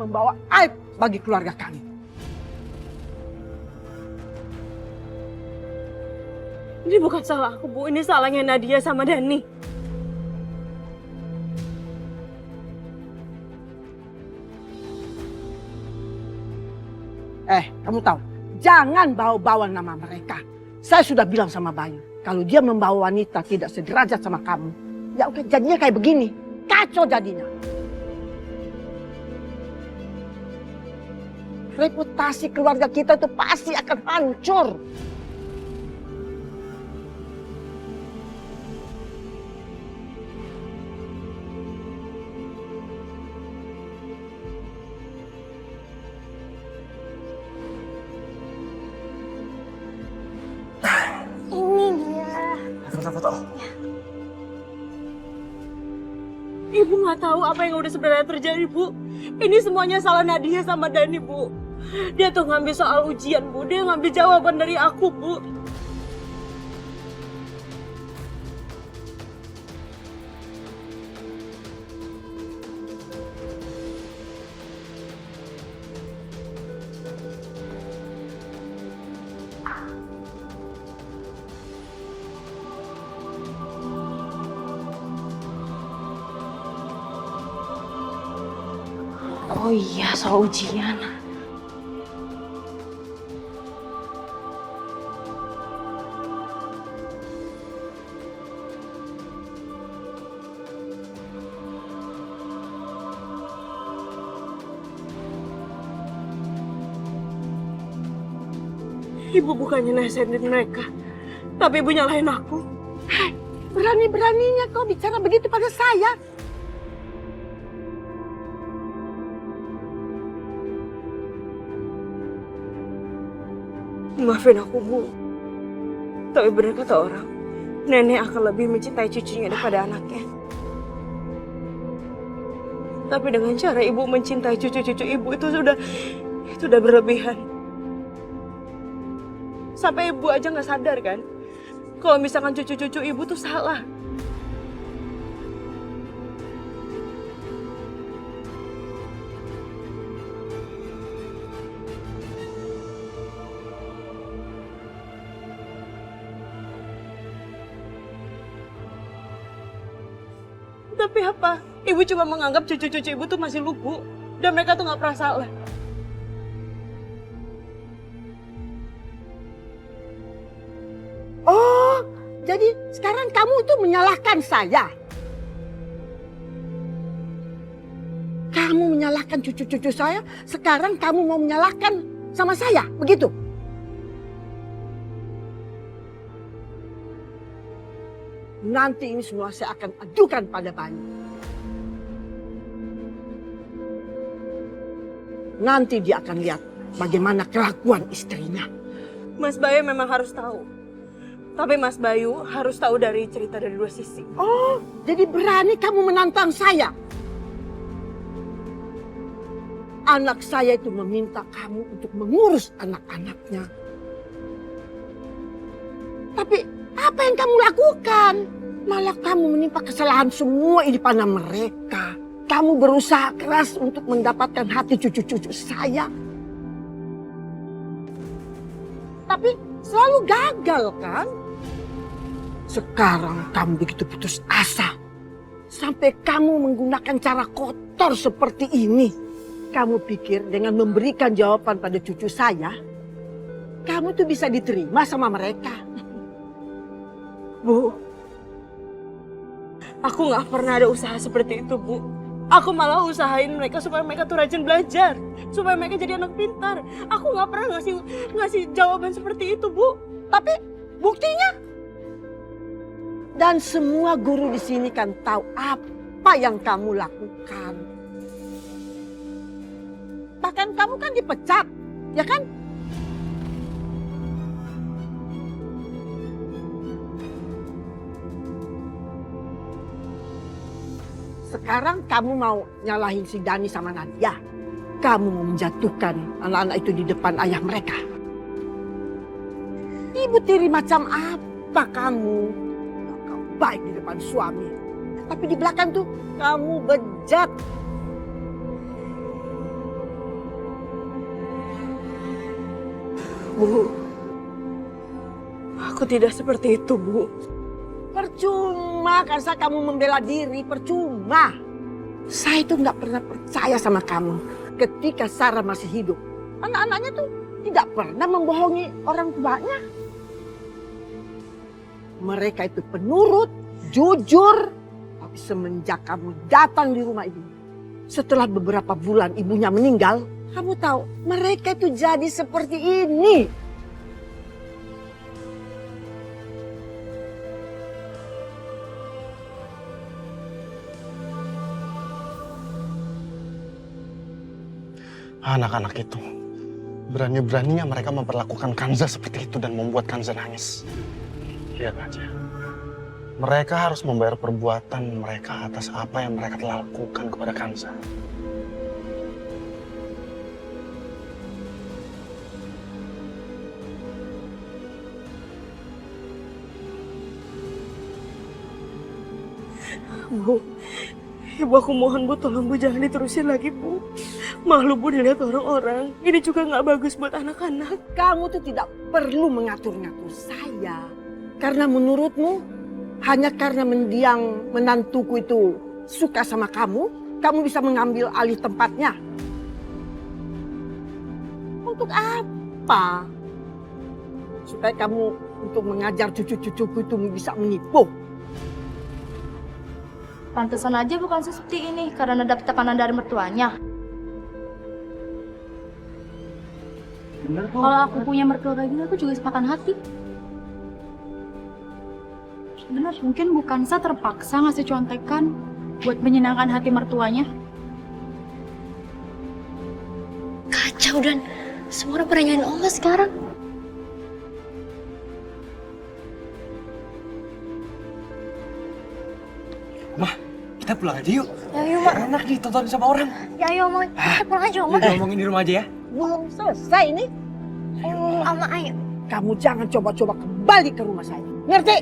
membawa aib bagi keluarga kami. Ini bukan salah aku, Bu. Ini salahnya Nadia sama Dani. Kamu tahu, jangan bawa-bawa nama mereka. Saya sudah bilang sama Bayu, kalau dia membawa wanita tidak sederajat sama kamu, ya oke, jadinya kayak begini. Kacau jadinya. Reputasi keluarga kita itu pasti akan hancur. Ini dia. Foto-foto. Ibu nggak tahu apa yang udah sebenarnya terjadi, Bu. Ini semuanya salah Nadia sama Dani, Bu. Dia tuh ngambil soal ujian, Bu. Dia ngambil jawaban dari aku, Bu. Oh iya, soal ujian. Ibu bukannya nasihatin mereka, tapi ibu nyalahin aku. Berani-beraninya kau bicara begitu pada saya. Maafin aku, Bu. Tapi benar kata orang, nenek akan lebih mencintai cucunya daripada anaknya. Tapi dengan cara ibu mencintai cucu-cucu ibu itu sudah berlebihan. Sampai ibu aja nggak sadar kan, kalau misalkan cucu-cucu ibu tuh salah. Tapi apa? Ibu cuma menganggap cucu-cucu ibu tuh masih lugu. Dan mereka tuh gak pernah salah. Oh, jadi sekarang kamu itu menyalahkan saya. Kamu menyalahkan cucu-cucu saya, sekarang kamu mau menyalahkan sama saya, begitu? Nanti ini semua saya akan adukan pada Bayu. Nanti dia akan lihat bagaimana kelakuan istrinya. Mas Bayu memang harus tahu. Tapi Mas Bayu harus tahu dari cerita dari dua sisi. Oh, jadi berani kamu menantang saya? Anak saya itu meminta kamu untuk mengurus anak-anaknya. Tapi apa yang kamu lakukan? Malah kamu menimpa kesalahan semua di depan mereka. Kamu berusaha keras untuk mendapatkan hati cucu-cucu saya. Tapi selalu gagal kan? Sekarang kamu begitu putus asa. Sampai kamu menggunakan cara kotor seperti ini. Kamu pikir dengan memberikan jawaban pada cucu saya, kamu tuh bisa diterima sama mereka. Bu, aku gak pernah ada usaha seperti itu, Bu. Aku malah usahain mereka supaya mereka tuh rajin belajar. Supaya mereka jadi anak pintar. Aku gak pernah ngasih jawaban seperti itu, Bu. Tapi buktinya? Dan semua guru di sini kan tahu apa yang kamu lakukan. Bahkan kamu kan dipecat, ya kan? Sekarang kamu mau nyalahin si Dani sama Nadia. Kamu mau menjatuhkan anak-anak itu di depan ayah mereka. Ibu tiri macam apa kamu? Kamu baik di depan suami. Tapi di belakang tuh kamu bejat. Bu, aku tidak seperti itu, Bu. Percuma Kansa kamu membela diri, percuma. Saya itu nggak pernah percaya sama kamu ketika Sarah masih hidup. Anak-anaknya tuh tidak pernah membohongi orang tuanya. Mereka itu penurut, jujur. Tapi semenjak kamu datang di rumah ibu, setelah beberapa bulan ibunya meninggal, kamu tahu mereka itu jadi seperti ini. Anak-anak itu, berani-beraninya mereka memperlakukan Kanza seperti itu dan membuat Kanza nangis. Lihat aja. Mereka harus membayar perbuatan mereka atas apa yang mereka telah lakukan kepada Kanza. Bu, Ibu aku mohon Bu, tolong Bu jangan diterusin lagi Bu. Malu Bu dilihat orang-orang. Ini juga nggak bagus buat anak-anak. Kamu tuh tidak perlu mengatur-ngatur saya. Karena menurutmu, hanya karena mendiang menantuku itu suka sama kamu, kamu bisa mengambil alih tempatnya. Untuk apa? Supaya kamu untuk mengajar cucu-cucuku itu bisa menipu. Pantesan aja bukan seperti ini karena dapat tekanan dari mertuanya. Kalau aku punya mertua kayak gini, aku juga sepakan hati. Bener, mungkin bukan saya terpaksa ngasih contekan buat menyenangkan hati mertuanya. Kacau dan semua orang pernah nyanyiin Oma sekarang. Mah, kita pulang aja yuk. Ya yuk, Mak. Enak ditonton sama orang. Ya yuk, Mak. Kita pulang aja, Oma. Yuk ngomongin di rumah aja ya. Belum selesai ini. Oma, ayo. Kamu jangan coba-coba kembali ke rumah saya. Ngerti?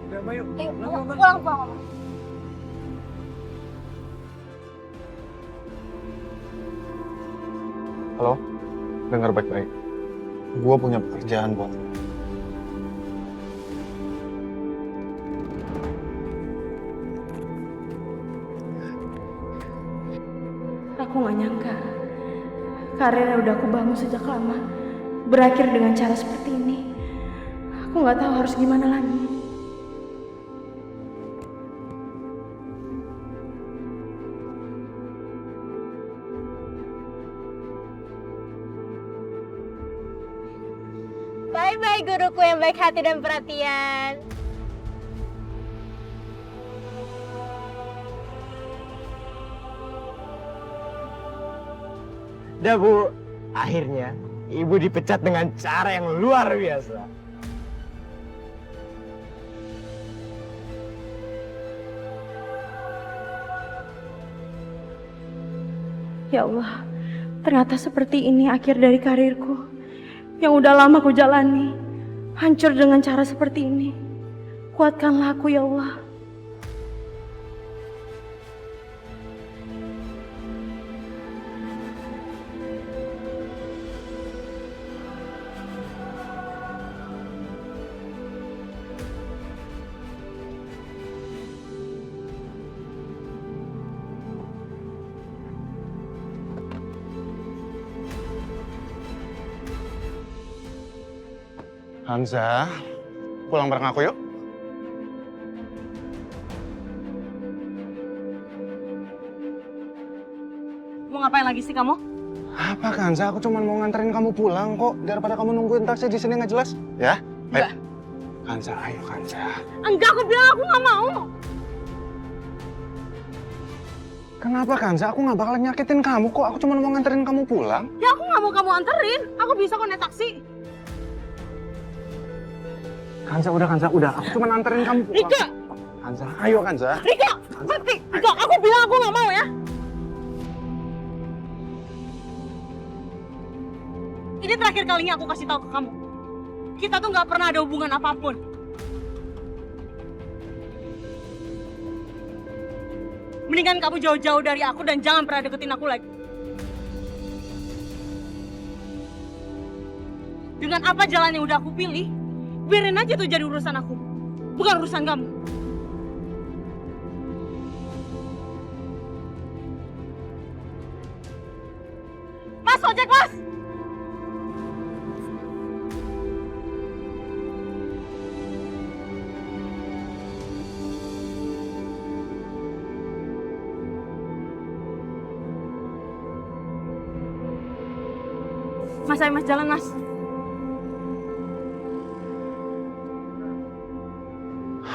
Udah, Mah, yuk. Ayo, Pulang, Mah. pulang, Oma. Halo, dengar baik-baik. Gua punya pekerjaan buat lo. Aku nggak nyangka karir yang udah aku bangun sejak lama berakhir dengan cara seperti ini. Aku nggak tahu harus gimana lagi. Bye-bye guruku yang baik hati dan perhatian. Dah Bu, akhirnya Ibu dipecat dengan cara yang luar biasa. Ya Allah, ternyata seperti ini akhir dari karirku yang udah lama ku jalani. Hancur dengan cara seperti ini. Kuatkanlah aku ya Allah. Hanza, pulang bareng aku yuk. Mau ngapain lagi sih kamu? Apa Hanza? Aku cuma mau nganterin kamu pulang kok. Daripada kamu nungguin taksi di sini nggak jelas. Ya? Ayo. Hanza, ayo Hanza. Enggak, aku bilang aku nggak mau. Kenapa Hanza? Aku nggak bakalan nyakitin kamu kok. Aku cuma mau nganterin kamu pulang. Ya aku nggak mau kamu anterin. Aku bisa kok naik taksi. Hanza, udah. Aku cuma nganterin kamu pulang. Rika! Hanza, ayo Hanza. Rika! Berhenti! Rika, aku bilang aku nggak mau ya. Ini terakhir kalinya aku kasih tahu ke kamu. Kita tuh nggak pernah ada hubungan apapun. Mendingan kamu jauh-jauh dari aku dan jangan pernah deketin aku lagi. Dengan apa jalan yang udah aku pilih, biarin aja tuh jadi urusan aku. Bukan urusan kamu. Mas, ojek mas! Mas, ayo mas, jalan mas.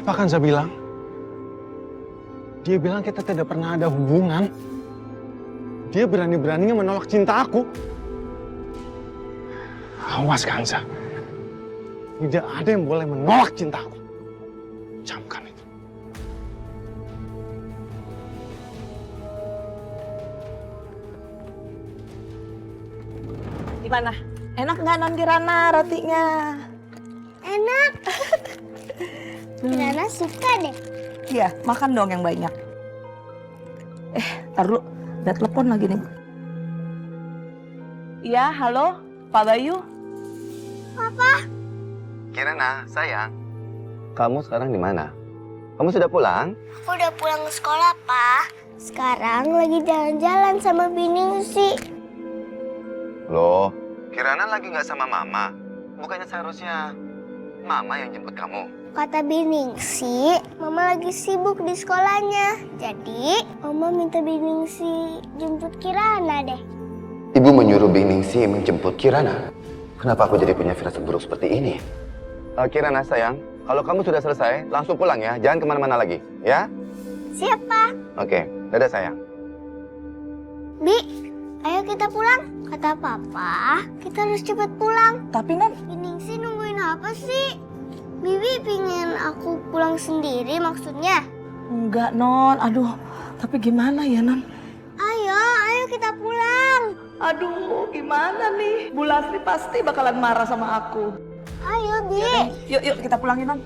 Apa Kanza bilang? Dia bilang kita tidak pernah ada hubungan. Dia berani-beraninya menolak cinta aku. Awas Kanza. Tidak ada yang boleh menolak cintaku. Camkan itu. Gimana? Enak nggak Non Kirana rotinya? Enak. Kirana suka deh. Iya, makan dong yang banyak. Tar dulu, ada telepon lagi nih. Iya, halo, Pak Bayu. Kirana, sayang. Kamu sekarang di mana? Kamu sudah pulang? Aku udah pulang ke sekolah, Pak. Sekarang lagi jalan-jalan sama Biningsi. Loh, Kirana lagi nggak sama Mama. Bukannya seharusnya Mama yang jemput kamu? Kata Biningsi, Mama lagi sibuk di sekolahnya. Jadi, Mama minta Biningsi jemput Kirana deh. Ibu menyuruh Biningsi menjemput Kirana. Kenapa aku jadi punya firasat buruk seperti ini? Kirana sayang, kalau kamu sudah selesai, langsung pulang ya. Jangan kemana-mana lagi, ya? Siapa? Oke, dadah sayang. Bi, ayo kita pulang. Kata Papa, kita harus cepat pulang. Tapi Non, Biningsi nungguin apa sih? Bibi pingin aku pulang sendiri maksudnya. enggak Non, aduh, tapi gimana ya Non? Ayo kita pulang. Aduh, gimana nih? Bu Lasri pasti bakalan marah sama aku. Ayo, Bi. Yuk, kita pulangin Non.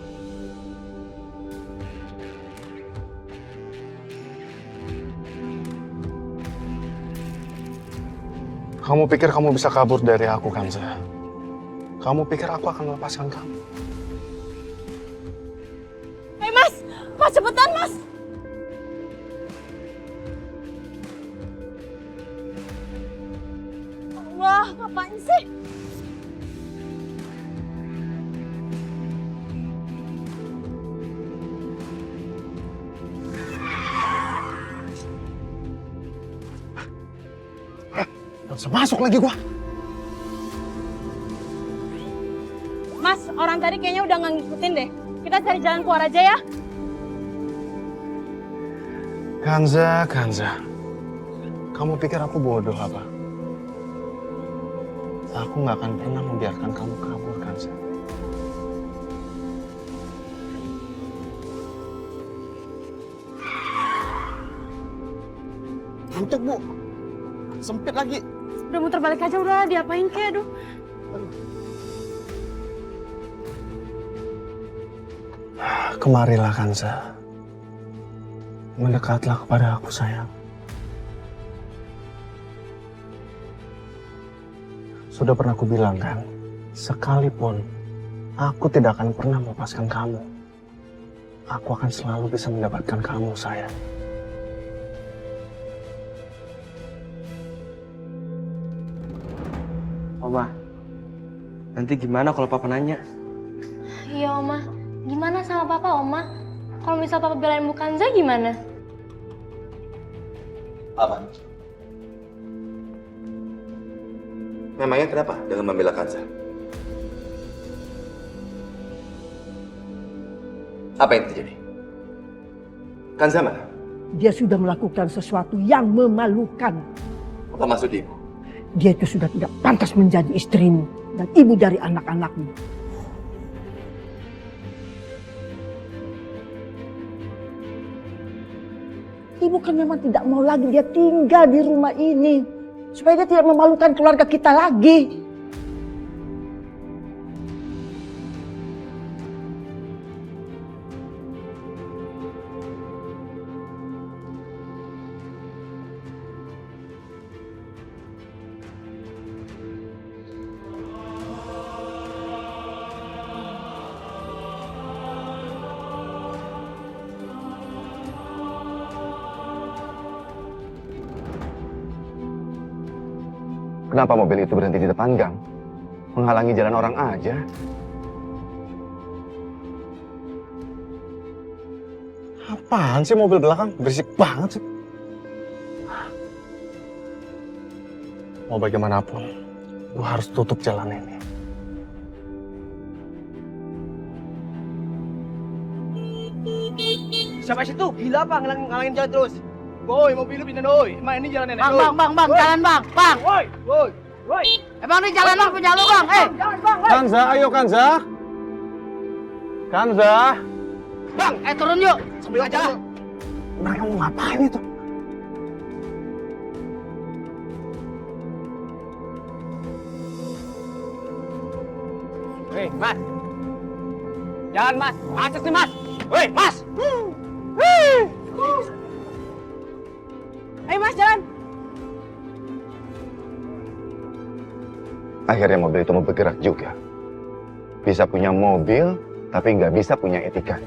Kamu pikir kamu bisa kabur dari aku, Kanza? Kamu pikir aku akan melepaskan kamu? Mas! Mas, cepetan mas! Allah, ngapain sih? Gak bisa masuk lagi gua. Mas, orang tadi kayaknya udah nggak ngikutin deh. Kita cari jalan keluar aja ya. Kanza. Kamu pikir aku bodoh apa? Aku nggak akan pernah membiarkan kamu kabur, Kanza. Ngantuk, Bu. Sempit lagi. Udah muter balik aja udah, diapain kek, aduh. Kemarilah, Kanza. Mendekatlah kepada aku, sayang. Sudah pernah aku bilang kan, sekalipun aku tidak akan pernah melepaskan kamu, aku akan selalu bisa mendapatkan kamu, sayang. Oma, nanti gimana kalau papa nanya? Iya, Oma. Gimana sama Papa, Oma? Kalau misal Papa belain Bu Kanza gimana? Apa? Memangnya kenapa dengan membela Kanza? Apa yang terjadi? Kanza mana? Dia sudah melakukan sesuatu yang memalukan. Apa maksud ibu? Dia itu sudah tidak pantas menjadi istrimu dan ibu dari anak-anakmu. Ibu kan memang tidak mau lagi dia tinggal di rumah ini. Supaya dia tidak memalukan keluarga kita lagi. Kenapa mobil itu berhenti di depan gang? Menghalangi jalan orang aja. Apaan sih mobil belakang? Berisik banget sih. Mau bagaimanapun, gue harus tutup jalan ini. Siapa situ? Gila apa ngalangin jalan terus? Woi, mobil lu pindah doi. Emang ini jalan nenek. Bang, jalan bang. Woi. Emang ini jalan lu punya lu bang, Kanza, ayo Kanza. Kanza. Bang, turun yuk. Sambil aja. Mereka mau ngapain itu? Hei, Mas. Jalan, Mas. Macet nih, Mas. Woi, Mas. Ayo Mas, jalan. Akhirnya mobil itu mau bergerak juga. Bisa punya mobil, tapi nggak bisa punya etika.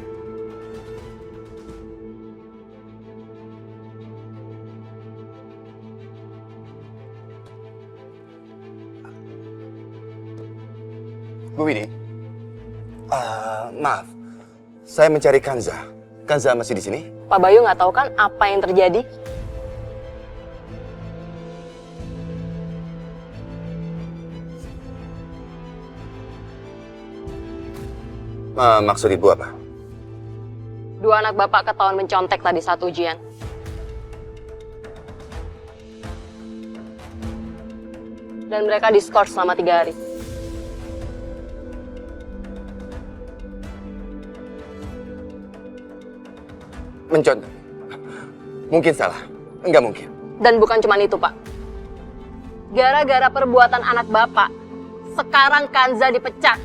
Bu Winnie, maaf, saya mencari Kanza. Kanza masih di sini? Pak Bayu nggak tahu kan apa yang terjadi? Maksud ibu apa? Dua anak bapak ketahuan mencontek tadi saat ujian. Dan mereka diskors selama 3 hari. Mencontoh. Mungkin salah. Enggak mungkin. Dan bukan cuma itu, Pak. Gara-gara perbuatan anak bapak, sekarang Kanza dipecat.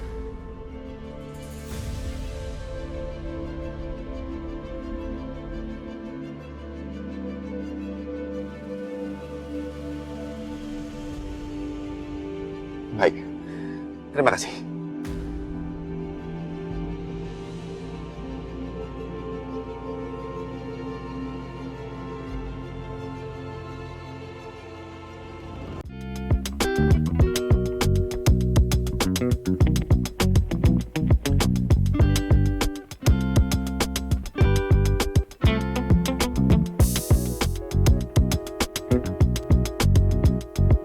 Baik. Terima kasih.